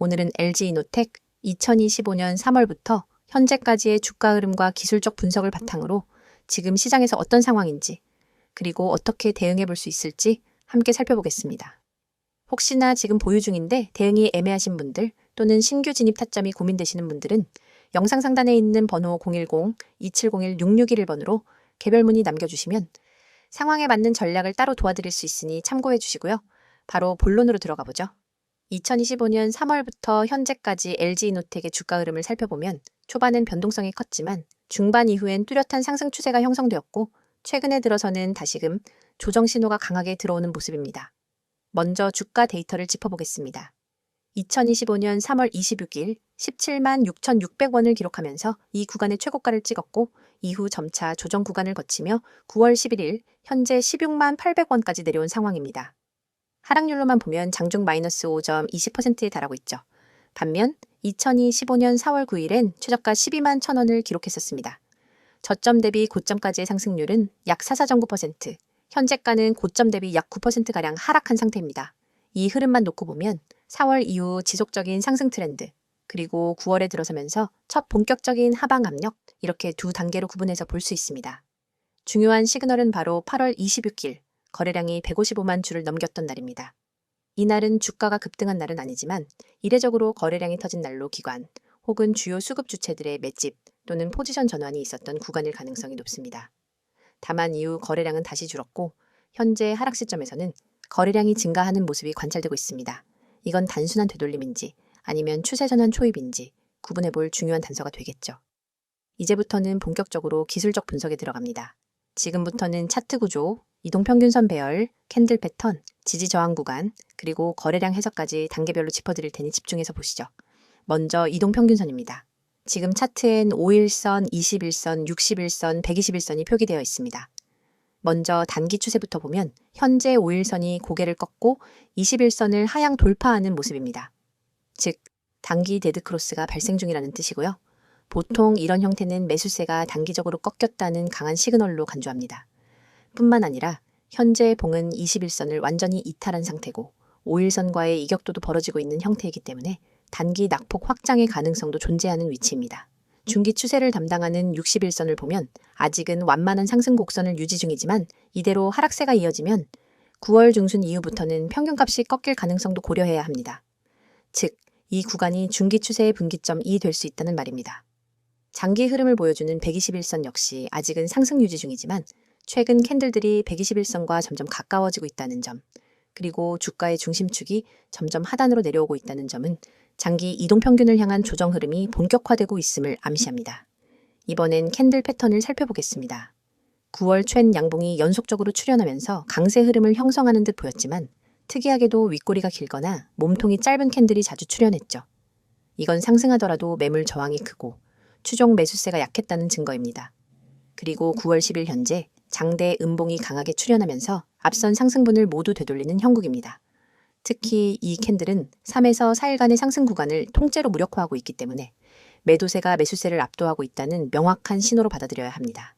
오늘은 LG이노텍 2025년 3월부터 현재까지의 주가 흐름과 기술적 분석을 바탕으로 지금 시장에서 어떤 상황인지, 그리고 어떻게 대응해 볼 수 있을지 함께 살펴보겠습니다. 혹시나 지금 보유 중인데 대응이 애매하신 분들 또는 신규 진입 타점이 고민되시는 분들은 영상 상단에 있는 번호 010-2701-6611번으로 개별 문의 남겨주시면 상황에 맞는 전략을 따로 도와드릴 수 있으니 참고해 주시고요. 바로 본론으로 들어가 보죠. 2025년 3월부터 현재까지 LG이노텍의 주가 흐름을 살펴보면 초반엔 변동성이 컸지만 중반 이후엔 뚜렷한 상승 추세가 형성되었고 최근에 들어서는 다시금 조정 신호가 강하게 들어오는 모습입니다. 먼저 주가 데이터를 짚어보겠습니다. 2025년 3월 26일 17만 6,600원을 기록하면서 이 구간의 최고가를 찍었고 이후 점차 조정 구간을 거치며 9월 11일 현재 16만 800원까지 내려온 상황입니다. 하락률로만 보면 장중 마이너스 5.20%에 달하고 있죠. 반면 2025년 4월 9일엔 최저가 12만 1,000원을 기록했었습니다. 저점 대비 고점까지의 상승률은 약 44.9%, 현재가는 고점 대비 약 9%가량 하락한 상태입니다. 이 흐름만 놓고 보면 4월 이후 지속적인 상승 트렌드, 그리고 9월에 들어서면서 첫 본격적인 하방 압력, 이렇게 두 단계로 구분해서 볼 수 있습니다. 중요한 시그널은 바로 8월 26일, 거래량이 155만 주를 넘겼던 날입니다. 이날은 주가가 급등한 날은 아니지만 이례적으로 거래량이 터진 날로 기관 혹은 주요 수급 주체들의 맷집 또는 포지션 전환이 있었던 구간일 가능성이 높습니다. 다만 이후 거래량은 다시 줄었고 현재 하락 시점에서는 거래량이 증가하는 모습이 관찰되고 있습니다. 이건 단순한 되돌림인지 아니면 추세 전환 초입인지 구분해볼 중요한 단서가 되겠죠. 이제부터는 본격적으로 기술적 분석에 들어갑니다. 지금부터는 차트 구조, 이동평균선 배열, 캔들 패턴, 지지 저항 구간, 그리고 거래량 해석까지 단계별로 짚어드릴 테니 집중해서 보시죠. 먼저 이동평균선입니다. 지금 차트엔 5일선, 21선, 61선, 121선이 표기되어 있습니다. 먼저 단기 추세부터 보면 현재 5일선이 고개를 꺾고 21선을 하향 돌파하는 모습입니다. 즉, 단기 데드크로스가 발생 중이라는 뜻이고요. 보통 이런 형태는 매수세가 단기적으로 꺾였다는 강한 시그널로 간주합니다. 뿐만 아니라 현재 봉은 21선을 완전히 이탈한 상태고 5일선과의 이격도도 벌어지고 있는 형태이기 때문에 단기 낙폭 확장의 가능성도 존재하는 위치입니다. 중기 추세를 담당하는 61선을 보면 아직은 완만한 상승 곡선을 유지 중이지만 이대로 하락세가 이어지면 9월 중순 이후부터는 평균값이 꺾일 가능성도 고려해야 합니다. 즉, 이 구간이 중기 추세의 분기점이 될 수 있다는 말입니다. 장기 흐름을 보여주는 121선 역시 아직은 상승 유지 중이지만 최근 캔들들이 121선과 점점 가까워지고 있다는 점, 그리고 주가의 중심축이 점점 하단으로 내려오고 있다는 점은 장기 이동평균을 향한 조정 흐름이 본격화되고 있음을 암시합니다. 이번엔 캔들 패턴을 살펴보겠습니다. 9월 챈 양봉이 연속적으로 출현하면서 강세 흐름을 형성하는 듯 보였지만 특이하게도 윗꼬리가 길거나 몸통이 짧은 캔들이 자주 출현했죠. 이건 상승하더라도 매물 저항이 크고 추종 매수세가 약했다는 증거입니다. 그리고 9월 10일 현재 장대 음봉이 강하게 출현하면서 앞선 상승분을 모두 되돌리는 형국입니다. 특히 이 캔들은 3에서 4일간의 상승 구간을 통째로 무력화하고 있기 때문에 매도세가 매수세를 압도하고 있다는 명확한 신호로 받아들여야 합니다.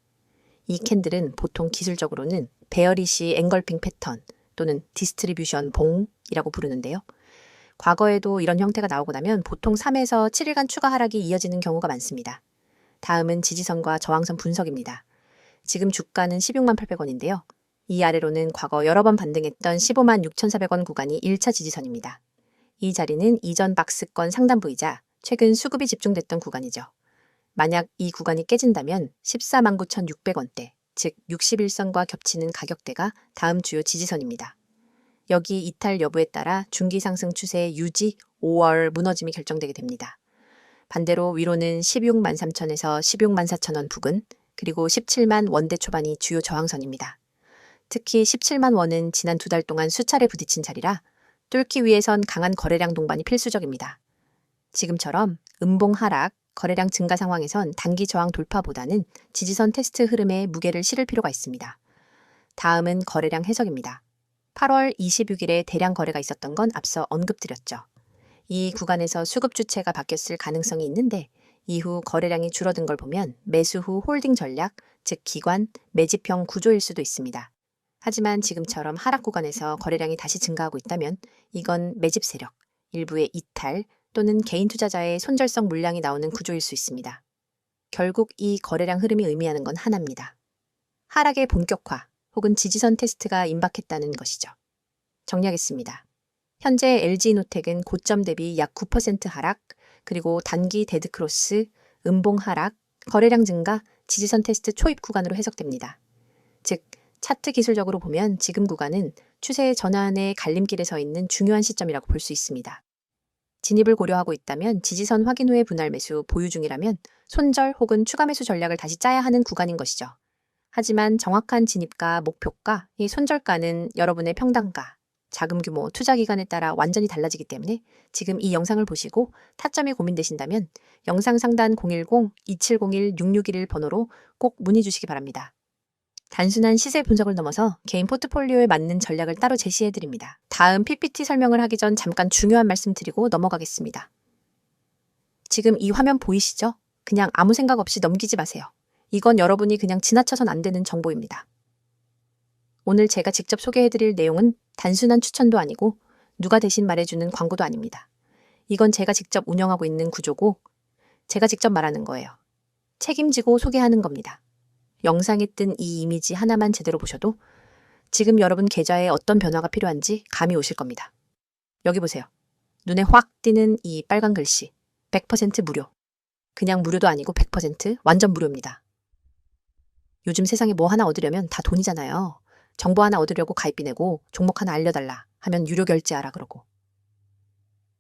이 캔들은 보통 기술적으로는 베어리시 앵걸핑 패턴 또는 디스트리뷰션 봉이라고 부르는데요. 과거에도 이런 형태가 나오고 나면 보통 3에서 7일간 추가 하락이 이어지는 경우가 많습니다. 다음은 지지선과 저항선 분석입니다. 지금 주가는 16만 800원인데요. 이 아래로는 과거 여러 번 반등했던 15만 6,400원 구간이 1차 지지선입니다. 이 자리는 이전 박스권 상단부이자 최근 수급이 집중됐던 구간이죠. 만약 이 구간이 깨진다면 14만 9,600원대, 즉 61선과 겹치는 가격대가 다음 주요 지지선입니다. 여기 이탈 여부에 따라 중기 상승 추세 유지 5월 무너짐이 결정되게 됩니다. 반대로 위로는 16만 3천에서 16만 4천원 부근, 그리고 17만 원대 초반이 주요 저항선입니다. 특히 17만 원은 지난 2달 동안 수차례 부딪힌 자리라 뚫기 위해선 강한 거래량 동반이 필수적입니다. 지금처럼 음봉 하락, 거래량 증가 상황에선 단기 저항 돌파보다는 지지선 테스트 흐름에 무게를 실을 필요가 있습니다. 다음은 거래량 해석입니다. 8월 26일에 대량 거래가 있었던 건 앞서 언급드렸죠. 이 구간에서 수급 주체가 바뀌었을 가능성이 있는데 이후 거래량이 줄어든 걸 보면 매수 후 홀딩 전략, 즉 기관, 매집형 구조일 수도 있습니다. 하지만 지금처럼 하락 구간에서 거래량이 다시 증가하고 있다면 이건 매집 세력, 일부의 이탈 또는 개인 투자자의 손절성 물량이 나오는 구조일 수 있습니다. 결국 이 거래량 흐름이 의미하는 건 하나입니다. 하락의 본격화 혹은 지지선 테스트가 임박했다는 것이죠. 정리하겠습니다. 현재 LG이노텍은 고점 대비 약 9% 하락, 그리고 단기 데드크로스, 음봉 하락, 거래량 증가, 지지선 테스트 초입 구간으로 해석됩니다. 즉, 차트 기술적으로 보면 지금 구간은 추세의 전환의 갈림길에 서 있는 중요한 시점이라고 볼 수 있습니다. 진입을 고려하고 있다면 지지선 확인 후에 분할 매수 보유 중이라면 손절 혹은 추가 매수 전략을 다시 짜야 하는 구간인 것이죠. 하지만 정확한 진입가, 목표가, 이 손절가는 여러분의 평단가, 자금 규모, 투자 기간에 따라 완전히 달라지기 때문에 지금 이 영상을 보시고 타점이 고민되신다면 영상 상단 010-2701-6611 번호로 꼭 문의 주시기 바랍니다. 단순한 시세 분석을 넘어서 개인 포트폴리오에 맞는 전략을 따로 제시해 드립니다. 다음 PPT 설명을 하기 전 잠깐 중요한 말씀 드리고 넘어가겠습니다. 지금 이 화면 보이시죠? 그냥 아무 생각 없이 넘기지 마세요. 이건 여러분이 그냥 지나쳐선 안 되는 정보입니다. 오늘 제가 직접 소개해 드릴 내용은 단순한 추천도 아니고 누가 대신 말해주는 광고도 아닙니다. 이건 제가 직접 운영하고 있는 구조고 제가 직접 말하는 거예요. 책임지고 소개하는 겁니다. 영상에 뜬 이 이미지 하나만 제대로 보셔도 지금 여러분 계좌에 어떤 변화가 필요한지 감이 오실 겁니다. 여기 보세요. 눈에 확 띄는 이 빨간 글씨 100% 무료. 그냥 무료도 아니고 100% 완전 무료입니다. 요즘 세상에 뭐 하나 얻으려면 다 돈이잖아요. 정보 하나 얻으려고 가입비 내고 종목 하나 알려달라 하면 유료 결제하라 그러고.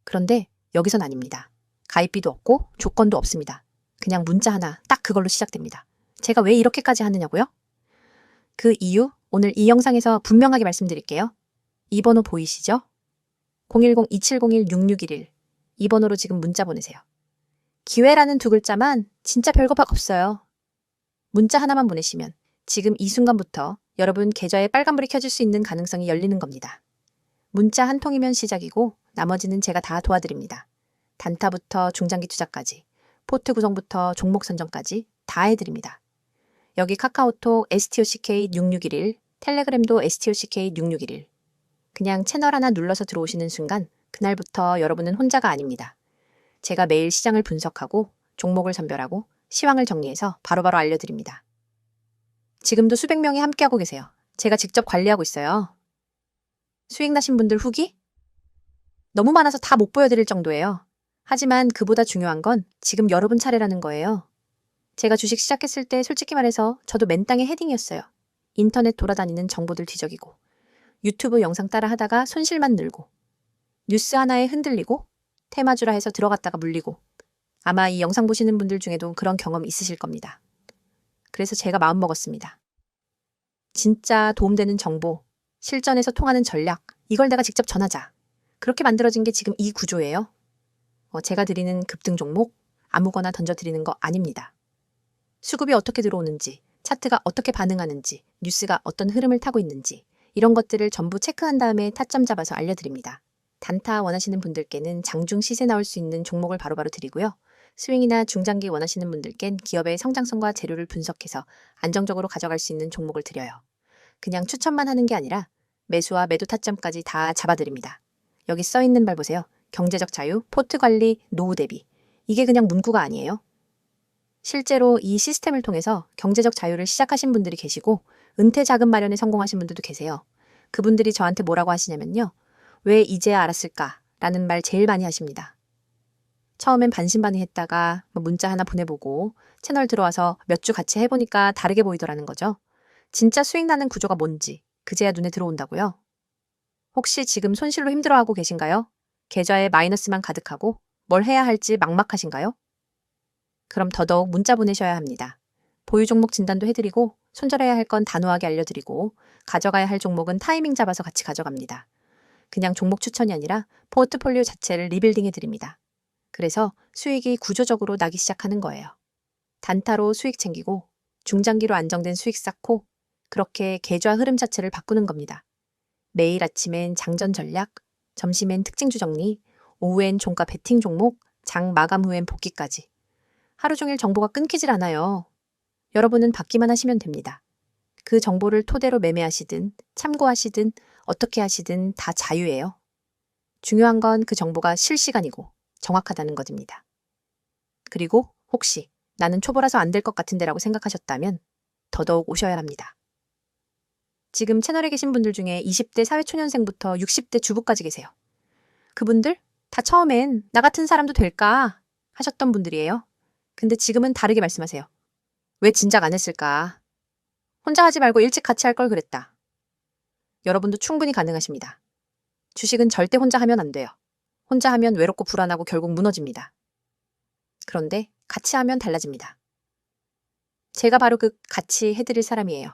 그런데 여기선 아닙니다. 가입비도 없고 조건도 없습니다. 그냥 문자 하나 딱 그걸로 시작됩니다. 제가 왜 이렇게까지 하느냐고요? 그 이유 오늘 이 영상에서 분명하게 말씀드릴게요. 이 번호 보이시죠? 010-2701-6611 이 번호로 지금 문자 보내세요. 기회라는 두 글자만 진짜 별거밖 없어요. 문자 하나만 보내시면 지금 이 순간부터 여러분 계좌에 빨간불이 켜질 수 있는 가능성이 열리는 겁니다. 문자 한 통이면 시작이고 나머지는 제가 다 도와드립니다. 단타부터 중장기 투자까지, 포트 구성부터 종목 선정까지 다 해드립니다. 여기 카카오톡 STOCK6611, 텔레그램도 STOCK6611. 그냥 채널 하나 눌러서 들어오시는 순간 그날부터 여러분은 혼자가 아닙니다. 제가 매일 시장을 분석하고 종목을 선별하고 시황을 정리해서 바로바로 알려드립니다. 지금도 수백 명이 함께하고 계세요. 제가 직접 관리하고 있어요. 수익 나신 분들 후기? 너무 많아서 다 못 보여드릴 정도예요. 하지만 그보다 중요한 건 지금 여러분 차례라는 거예요. 제가 주식 시작했을 때 솔직히 말해서 저도 맨땅에 헤딩이었어요. 인터넷 돌아다니는 정보들 뒤적이고 유튜브 영상 따라 하다가 손실만 늘고 뉴스 하나에 흔들리고 테마주라 해서 들어갔다가 물리고 아마 이 영상 보시는 분들 중에도 그런 경험 있으실 겁니다. 그래서 제가 마음먹었습니다. 진짜 도움되는 정보, 실전에서 통하는 전략, 이걸 내가 직접 전하자. 그렇게 만들어진 게 지금 이 구조예요. 제가 드리는 급등 종목 아무거나 던져드리는 거 아닙니다. 수급이 어떻게 들어오는지, 차트가 어떻게 반응하는지, 뉴스가 어떤 흐름을 타고 있는지 이런 것들을 전부 체크한 다음에 타점 잡아서 알려드립니다. 단타 원하시는 분들께는 장중 시세 나올 수 있는 종목을 바로바로 드리고요. 스윙이나 중장기 원하시는 분들께는 기업의 성장성과 재료를 분석해서 안정적으로 가져갈 수 있는 종목을 드려요. 그냥 추천만 하는 게 아니라 매수와 매도 타점까지 다 잡아드립니다. 여기 써있는 말 보세요. 경제적 자유, 포트 관리, 노후 대비. 이게 그냥 문구가 아니에요. 실제로 이 시스템을 통해서 경제적 자유를 시작하신 분들이 계시고 은퇴 자금 마련에 성공하신 분들도 계세요. 그분들이 저한테 뭐라고 하시냐면요. 왜 이제야 알았을까? 라는 말 제일 많이 하십니다. 처음엔 반신반의했다가 문자 하나 보내보고 채널 들어와서 몇 주 같이 해보니까 다르게 보이더라는 거죠. 진짜 수익 나는 구조가 뭔지 그제야 눈에 들어온다고요. 혹시 지금 손실로 힘들어하고 계신가요? 계좌에 마이너스만 가득하고 뭘 해야 할지 막막하신가요? 그럼 더더욱 문자 보내셔야 합니다. 보유 종목 진단도 해드리고 손절해야 할 건 단호하게 알려드리고 가져가야 할 종목은 타이밍 잡아서 같이 가져갑니다. 그냥 종목 추천이 아니라 포트폴리오 자체를 리빌딩해드립니다. 그래서 수익이 구조적으로 나기 시작하는 거예요. 단타로 수익 챙기고 중장기로 안정된 수익 쌓고 그렇게 계좌 흐름 자체를 바꾸는 겁니다. 매일 아침엔 장전 전략, 점심엔 특징주 정리, 오후엔 종가 베팅 종목, 장 마감 후엔 복귀까지. 하루 종일 정보가 끊기질 않아요. 여러분은 받기만 하시면 됩니다. 그 정보를 토대로 매매하시든 참고하시든 어떻게 하시든 다 자유예요. 중요한 건 그 정보가 실시간이고 정확하다는 것입니다. 그리고 혹시 나는 초보라서 안 될 것 같은데라고 생각하셨다면 더더욱 오셔야 합니다. 지금 채널에 계신 분들 중에 20대 사회초년생부터 60대 주부까지 계세요. 그분들 다 처음엔 나 같은 사람도 될까 하셨던 분들이에요. 근데 지금은 다르게 말씀하세요. 왜 진작 안 했을까? 혼자 하지 말고 일찍 같이 할 걸 그랬다. 여러분도 충분히 가능하십니다. 주식은 절대 혼자 하면 안 돼요. 혼자 하면 외롭고 불안하고 결국 무너집니다. 그런데 같이 하면 달라집니다. 제가 바로 그 같이 해드릴 사람이에요.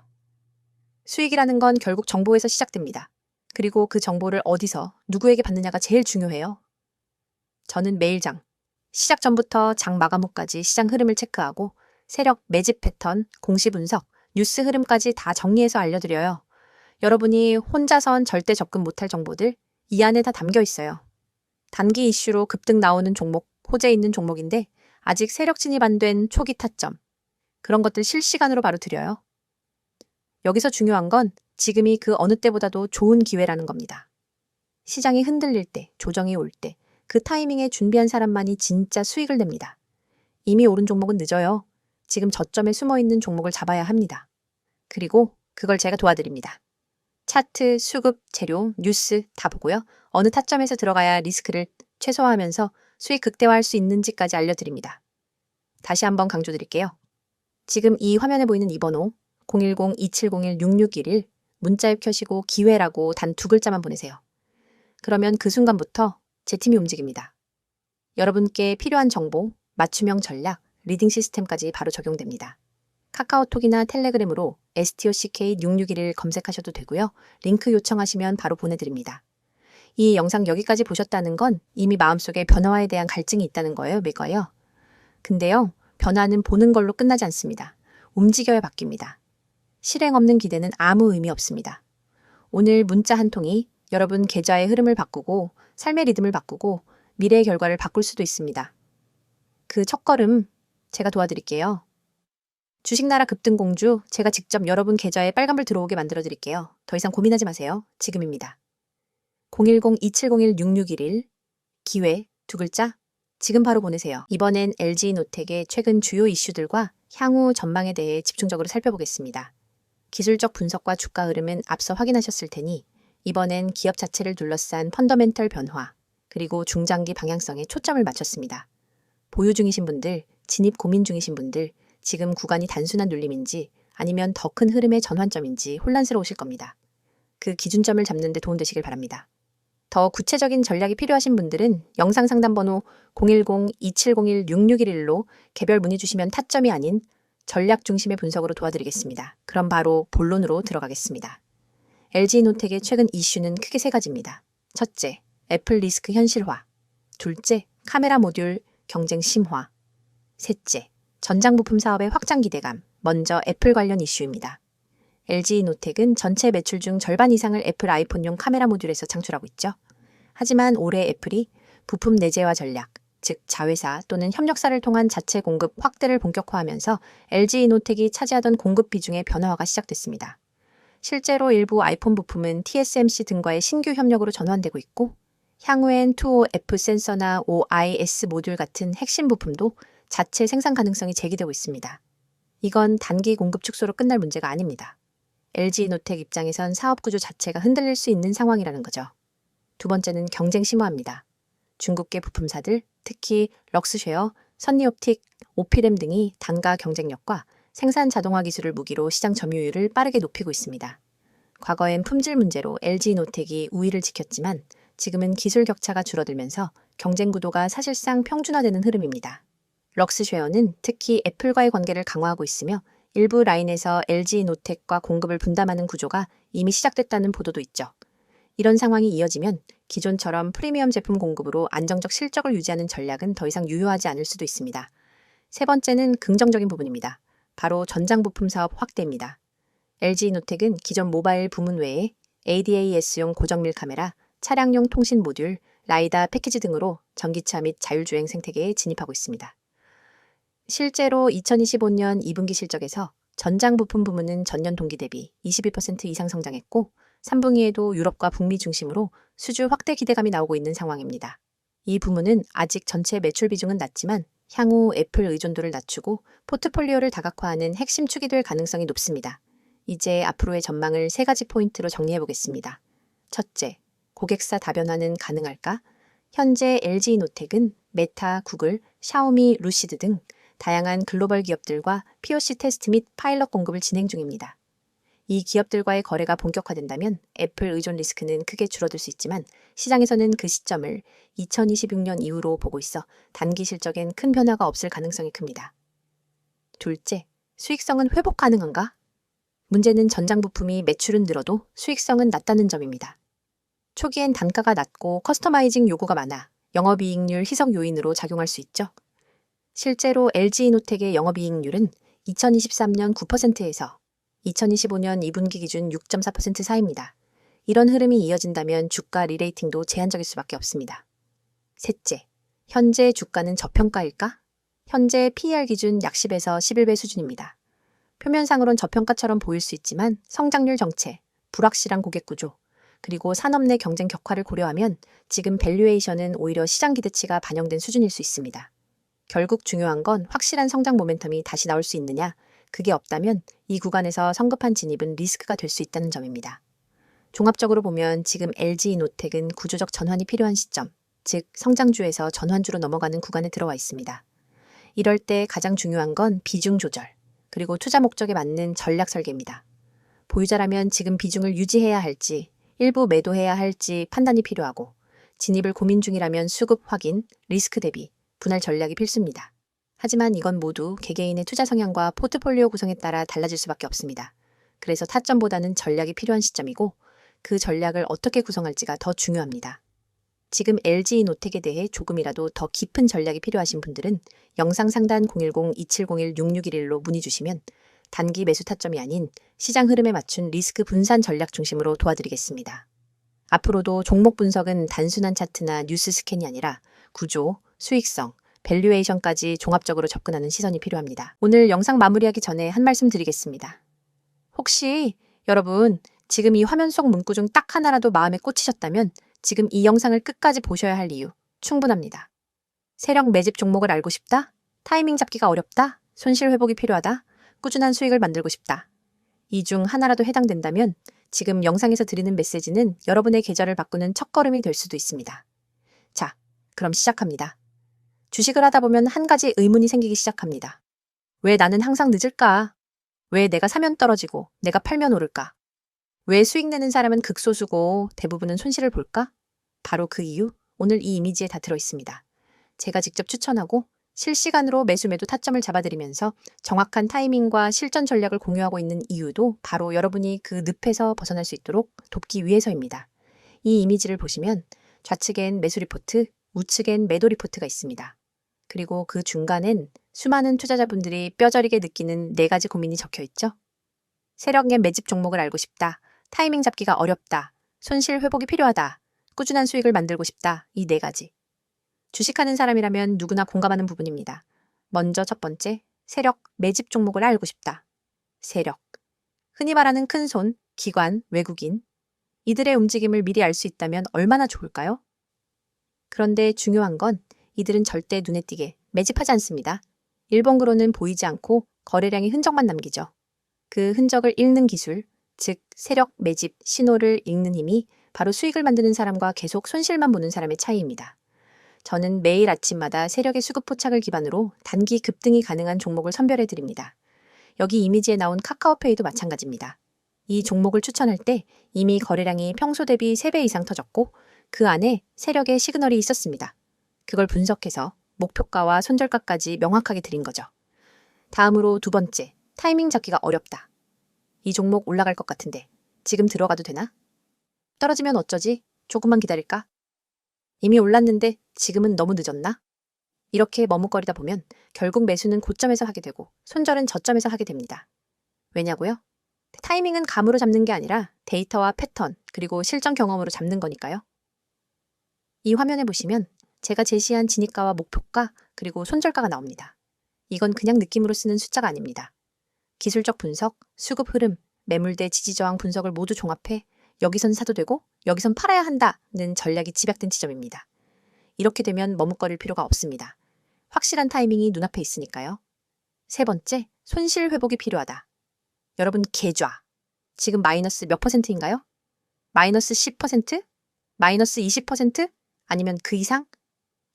수익이라는 건 결국 정보에서 시작됩니다. 그리고 그 정보를 어디서 누구에게 받느냐가 제일 중요해요. 저는 매일 시작 전부터 장 마감 후까지 시장 흐름을 체크하고 세력, 매집 패턴, 공시 분석, 뉴스 흐름까지 다 정리해서 알려드려요. 여러분이 혼자선 절대 접근 못할 정보들 이 안에 다 담겨 있어요. 단기 이슈로 급등 나오는 종목, 호재 있는 종목인데 아직 세력 진입 안 된 초기 타점, 그런 것들 실시간으로 바로 드려요. 여기서 중요한 건 지금이 그 어느 때보다도 좋은 기회라는 겁니다. 시장이 흔들릴 때, 조정이 올 때, 그 타이밍에 준비한 사람만이 진짜 수익을 냅니다. 이미 오른 종목은 늦어요. 지금 저점에 숨어있는 종목을 잡아야 합니다. 그리고 그걸 제가 도와드립니다. 차트, 수급, 재료, 뉴스 다 보고요. 어느 타점에서 들어가야 리스크를 최소화하면서 수익 극대화할 수 있는지까지 알려드립니다. 다시 한번 강조드릴게요. 지금 이 화면에 보이는 이 번호 010-2701-6611 문자 앱 켜시고 기회라고 단 2글자만 보내세요. 그러면 그 순간부터 제 팀이 움직입니다. 여러분께 필요한 정보, 맞춤형 전략, 리딩 시스템까지 바로 적용됩니다. 카카오톡이나 텔레그램으로 STOCK6611 검색하셔도 되고요. 링크 요청하시면 바로 보내드립니다. 이 영상 여기까지 보셨다는 건 이미 마음속에 변화에 대한 갈증이 있다는 거예요. 왜거요? 근데요, 변화는 보는 걸로 끝나지 않습니다. 움직여야 바뀝니다. 실행 없는 기대는 아무 의미 없습니다. 오늘 문자 한 통이 여러분 계좌의 흐름을 바꾸고 삶의 리듬을 바꾸고 미래의 결과를 바꿀 수도 있습니다. 그 첫걸음 제가 도와드릴게요. 주식나라 급등공주 제가 직접 여러분 계좌에 빨간불 들어오게 만들어 드릴게요. 더 이상 고민하지 마세요. 지금입니다. 010-2701-6611 기회 2글자 지금 바로 보내세요. 이번엔 LG노텍의 최근 주요 이슈들과 향후 전망에 대해 집중적으로 살펴보겠습니다. 기술적 분석과 주가 흐름은 앞서 확인하셨을 테니 이번엔 기업 자체를 둘러싼 펀더멘털 변화 그리고 중장기 방향성에 초점을 맞췄습니다. 보유 중이신 분들, 진입 고민 중이신 분들 지금 구간이 단순한 눌림인지 아니면 더 큰 흐름의 전환점인지 혼란스러우실 겁니다. 그 기준점을 잡는 데 도움되시길 바랍니다. 더 구체적인 전략이 필요하신 분들은 영상 상담 번호 010-2701-6611로 개별 문의 주시면 타점이 아닌 전략 중심의 분석으로 도와드리겠습니다. 그럼 바로 본론으로 들어가겠습니다. LG노텍의 최근 이슈는 크게 3가지입니다. 첫째, 애플 리스크 현실화. 둘째, 카메라 모듈 경쟁 심화. 셋째, 전장 부품 사업의 확장 기대감. 먼저 애플 관련 이슈입니다. LG노텍은 전체 매출 중 절반 이상을 애플 아이폰용 카메라 모듈에서 창출하고 있죠. 하지만 올해 애플이 부품 내재화 전략, 즉 자회사 또는 협력사를 통한 자체 공급 확대를 본격화하면서 LG노텍이 차지하던 공급 비중의 변화가 시작됐습니다. 실제로 일부 아이폰 부품은 TSMC 등과의 신규 협력으로 전환되고 있고 향후엔 25F 센서나 OIS 모듈 같은 핵심 부품도 자체 생산 가능성이 제기되고 있습니다. 이건 단기 공급 축소로 끝날 문제가 아닙니다. LG노텍 입장에선 사업 구조 자체가 흔들릴 수 있는 상황이라는 거죠. 두 번째는 경쟁 심화입니다. 중국계 부품사들, 특히 럭스쉐어, 선리옵틱, 오피램 등이 단가 경쟁력과 생산 자동화 기술을 무기로 시장 점유율을 빠르게 높이고 있습니다. 과거엔 품질 문제로 LG노텍이 우위를 지켰지만 지금은 기술 격차가 줄어들면서 경쟁 구도가 사실상 평준화되는 흐름입니다. 럭스쉐어는 특히 애플과의 관계를 강화하고 있으며 일부 라인에서 LG노텍과 공급을 분담하는 구조가 이미 시작됐다는 보도도 있죠. 이런 상황이 이어지면 기존처럼 프리미엄 제품 공급으로 안정적 실적을 유지하는 전략은 더 이상 유효하지 않을 수도 있습니다. 세 번째는 긍정적인 부분입니다. 바로 전장 부품 사업 확대입니다. LG노텍은 기존 모바일 부문 외에 ADAS용 고정밀 카메라, 차량용 통신 모듈, 라이다 패키지 등으로 전기차 및 자율주행 생태계에 진입하고 있습니다. 실제로 2025년 2분기 실적에서 전장 부품 부문은 전년 동기 대비 22% 이상 성장했고 3분기에도 유럽과 북미 중심으로 수주 확대 기대감이 나오고 있는 상황입니다. 이 부문은 아직 전체 매출 비중은 낮지만 향후 애플 의존도를 낮추고 포트폴리오를 다각화하는 핵심 축이 될 가능성이 높습니다. 이제 앞으로의 전망을 3가지 포인트로 정리해 보겠습니다. 첫째, 고객사 다변화는 가능할까? 현재 LG이노텍은 메타, 구글, 샤오미, 루시드 등 다양한 글로벌 기업들과 POC 테스트 및 파일럿 공급을 진행 중입니다. 이 기업들과의 거래가 본격화된다면 애플 의존 리스크는 크게 줄어들 수 있지만 시장에서는 그 시점을 2026년 이후로 보고 있어 단기 실적엔 큰 변화가 없을 가능성이 큽니다. 둘째, 수익성은 회복 가능한가? 문제는 전장 부품이 매출은 늘어도 수익성은 낮다는 점입니다. 초기엔 단가가 낮고 커스터마이징 요구가 많아 영업이익률 희석 요인으로 작용할 수 있죠. 실제로 LG이노텍의 영업이익률은 2023년 9%에서 2025년 2분기 기준 6.4% 사이입니다. 이런 흐름이 이어진다면 주가 리레이팅도 제한적일 수밖에 없습니다. 셋째, 현재 주가는 저평가일까? 현재 PER 기준 약 10에서 11배 수준입니다. 표면상으론 저평가처럼 보일 수 있지만 성장률 정체, 불확실한 고객 구조, 그리고 산업 내 경쟁 격화를 고려하면 지금 밸류에이션은 오히려 시장 기대치가 반영된 수준일 수 있습니다. 결국 중요한 건 확실한 성장 모멘텀이 다시 나올 수 있느냐, 그게 없다면 이 구간에서 성급한 진입은 리스크가 될 수 있다는 점입니다. 종합적으로 보면 지금 LG이노텍은 구조적 전환이 필요한 시점, 즉 성장주에서 전환주로 넘어가는 구간에 들어와 있습니다. 이럴 때 가장 중요한 건 비중 조절, 그리고 투자 목적에 맞는 전략 설계입니다. 보유자라면 지금 비중을 유지해야 할지, 일부 매도해야 할지 판단이 필요하고, 진입을 고민 중이라면 수급 확인, 리스크 대비, 분할 전략이 필수입니다. 하지만 이건 모두 개개인의 투자 성향과 포트폴리오 구성에 따라 달라질 수밖에 없습니다. 그래서 타점보다는 전략이 필요한 시점이고 그 전략을 어떻게 구성할지가 더 중요합니다. 지금 LG이노텍에 대해 조금이라도 더 깊은 전략이 필요하신 분들은 영상 상단 010-2701-6611로 문의 주시면 단기 매수 타점이 아닌 시장 흐름에 맞춘 리스크 분산 전략 중심으로 도와드리겠습니다. 앞으로도 종목 분석은 단순한 차트나 뉴스 스캔이 아니라 구조, 수익성, 밸류에이션까지 종합적으로 접근하는 시선이 필요합니다. 오늘 영상 마무리하기 전에 한 말씀 드리겠습니다. 혹시 여러분 지금 이 화면 속 문구 중 딱 하나라도 마음에 꽂히셨다면 지금 이 영상을 끝까지 보셔야 할 이유 충분합니다. 세력 매집 종목을 알고 싶다? 타이밍 잡기가 어렵다? 손실 회복이 필요하다? 꾸준한 수익을 만들고 싶다? 이 중 하나라도 해당된다면 지금 영상에서 드리는 메시지는 여러분의 계절을 바꾸는 첫걸음이 될 수도 있습니다. 자, 그럼 시작합니다. 주식을 하다 보면 한 가지 의문이 생기기 시작합니다. 왜 나는 항상 늦을까? 왜 내가 사면 떨어지고 내가 팔면 오를까? 왜 수익 내는 사람은 극소수고 대부분은 손실을 볼까? 바로 그 이유, 오늘 이 이미지에 다 들어있습니다. 제가 직접 추천하고 실시간으로 매수 매도 타점을 잡아드리면서 정확한 타이밍과 실전 전략을 공유하고 있는 이유도 바로 여러분이 그 늪에서 벗어날 수 있도록 돕기 위해서입니다. 이 이미지를 보시면 좌측엔 매수 리포트, 우측엔 매도 리포트가 있습니다. 그리고 그 중간엔 수많은 투자자분들이 뼈저리게 느끼는 4가지 고민이 적혀있죠. 세력의 매집 종목을 알고 싶다. 타이밍 잡기가 어렵다. 손실 회복이 필요하다. 꾸준한 수익을 만들고 싶다. 이 4가지. 주식하는 사람이라면 누구나 공감하는 부분입니다. 먼저 첫 번째, 세력 매집 종목을 알고 싶다. 세력. 흔히 말하는 큰손, 기관, 외국인. 이들의 움직임을 미리 알 수 있다면 얼마나 좋을까요? 그런데 중요한 건 이들은 절대 눈에 띄게 매집하지 않습니다. 일본으로는 보이지 않고 거래량의 흔적만 남기죠. 그 흔적을 읽는 기술, 즉 세력 매집 신호를 읽는 힘이 바로 수익을 만드는 사람과 계속 손실만 보는 사람의 차이입니다. 저는 매일 아침마다 세력의 수급 포착을 기반으로 단기 급등이 가능한 종목을 선별해 드립니다. 여기 이미지에 나온 카카오페이도 마찬가지입니다. 이 종목을 추천할 때 이미 거래량이 평소 대비 3배 이상 터졌고 그 안에 세력의 시그널이 있었습니다. 그걸 분석해서 목표가와 손절가까지 명확하게 드린 거죠. 다음으로 2번째, 타이밍 잡기가 어렵다. 이 종목 올라갈 것 같은데 지금 들어가도 되나? 떨어지면 어쩌지? 조금만 기다릴까? 이미 올랐는데 지금은 너무 늦었나? 이렇게 머뭇거리다 보면 결국 매수는 고점에서 하게 되고 손절은 저점에서 하게 됩니다. 왜냐고요? 타이밍은 감으로 잡는 게 아니라 데이터와 패턴 그리고 실전 경험으로 잡는 거니까요. 이 화면에 보시면 제가 제시한 진입가와 목표가 그리고 손절가가 나옵니다. 이건 그냥 느낌으로 쓰는 숫자가 아닙니다. 기술적 분석, 수급 흐름, 매물대 지지저항 분석을 모두 종합해 여기선 사도 되고 여기선 팔아야 한다는 전략이 집약된 지점입니다. 이렇게 되면 머뭇거릴 필요가 없습니다. 확실한 타이밍이 눈앞에 있으니까요. 세 번째, 손실 회복이 필요하다. 여러분 계좌. 지금 마이너스 몇 %인가요? 마이너스 10%? 마이너스 20%? 아니면 그 이상?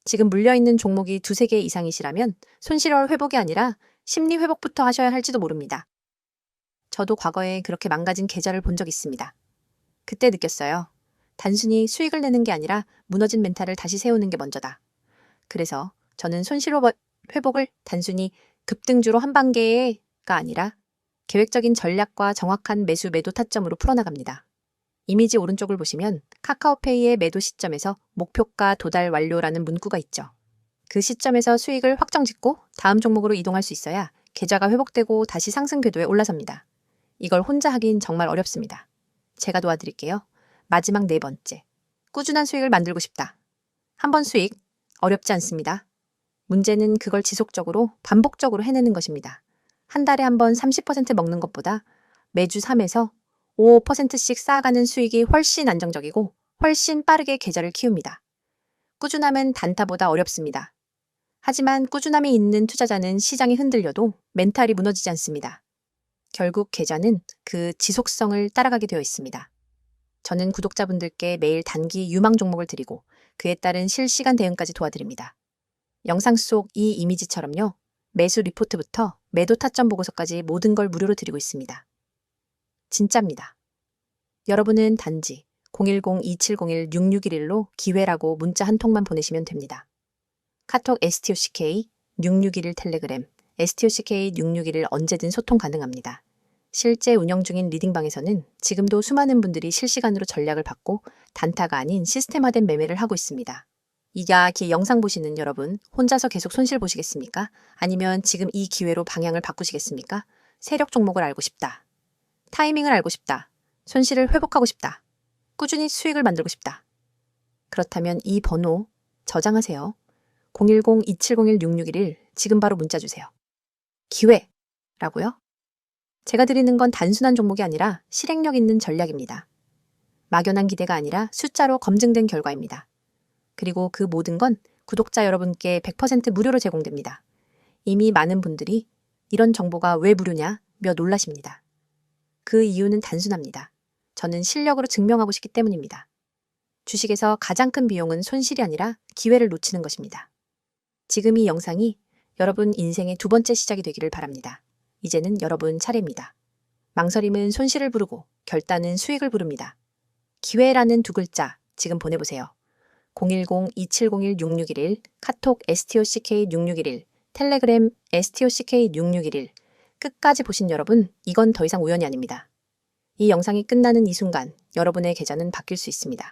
지금 물려있는 종목이 두세 개 이상이시라면 손실월 회복이 아니라 심리 회복부터 하셔야 할지도 모릅니다. 저도 과거에 그렇게 망가진 계좌를 본 적 있습니다. 그때 느꼈어요. 단순히 수익을 내는 게 아니라 무너진 멘탈을 다시 세우는 게 먼저다. 그래서 저는 손실 회복을 단순히 급등주로 한 단계가 아니라 계획적인 전략과 정확한 매수 매도 타점으로 풀어나갑니다. 이미지 오른쪽을 보시면 카카오페이의 매도 시점에서 목표가 도달 완료라는 문구가 있죠. 그 시점에서 수익을 확정짓고 다음 종목으로 이동할 수 있어야 계좌가 회복되고 다시 상승 궤도에 올라섭니다. 이걸 혼자 하긴 정말 어렵습니다. 제가 도와드릴게요. 마지막 네 번째. 꾸준한 수익을 만들고 싶다. 한 번 수익, 어렵지 않습니다. 문제는 그걸 지속적으로, 반복적으로 해내는 것입니다. 한 달에 한 번 30% 먹는 것보다 매주 3에서 5%씩 쌓아가는 수익이 훨씬 안정적이고 훨씬 빠르게 계좌를 키웁니다. 꾸준함은 단타보다 어렵습니다. 하지만 꾸준함이 있는 투자자는 시장이 흔들려도 멘탈이 무너지지 않습니다. 결국 계좌는 그 지속성을 따라가게 되어 있습니다. 저는 구독자분들께 매일 단기 유망 종목을 드리고 그에 따른 실시간 대응까지 도와드립니다. 영상 속 이 이미지처럼요. 매수 리포트부터 매도 타점 보고서까지 모든 걸 무료로 드리고 있습니다. 진짜입니다. 여러분은 단지 010-2701-6611로 기회라고 문자 한 통만 보내시면 됩니다. 카톡 STOCK 6611 텔레그램 STOCK 6611 언제든 소통 가능합니다. 실제 운영 중인 리딩방에서는 지금도 수많은 분들이 실시간으로 전략을 받고 단타가 아닌 시스템화된 매매를 하고 있습니다. 이 영상 보시는 여러분, 혼자서 계속 손실 보시겠습니까? 아니면 지금 이 기회로 방향을 바꾸시겠습니까? 세력 종목을 알고 싶다. 타이밍을 알고 싶다. 손실을 회복하고 싶다. 꾸준히 수익을 만들고 싶다. 그렇다면 이 번호 저장하세요. 010-2701-6611 지금 바로 문자 주세요. 기회라고요? 제가 드리는 건 단순한 종목이 아니라 실행력 있는 전략입니다. 막연한 기대가 아니라 숫자로 검증된 결과입니다. 그리고 그 모든 건 구독자 여러분께 100% 무료로 제공됩니다. 이미 많은 분들이 이런 정보가 왜 무료냐 며 놀라십니다. 그 이유는 단순합니다. 저는 실력으로 증명하고 싶기 때문입니다. 주식에서 가장 큰 비용은 손실이 아니라 기회를 놓치는 것입니다. 지금 이 영상이 여러분 인생의 두 번째 시작이 되기를 바랍니다. 이제는 여러분 차례입니다. 망설임은 손실을 부르고 결단은 수익을 부릅니다. 기회라는 두 글자 지금 보내보세요. 010-2701-6611 카톡 STOCK6611 텔레그램 STOCK6611 끝까지 보신 여러분, 이건 더 이상 우연이 아닙니다. 이 영상이 끝나는 이 순간 여러분의 계좌는 바뀔 수 있습니다.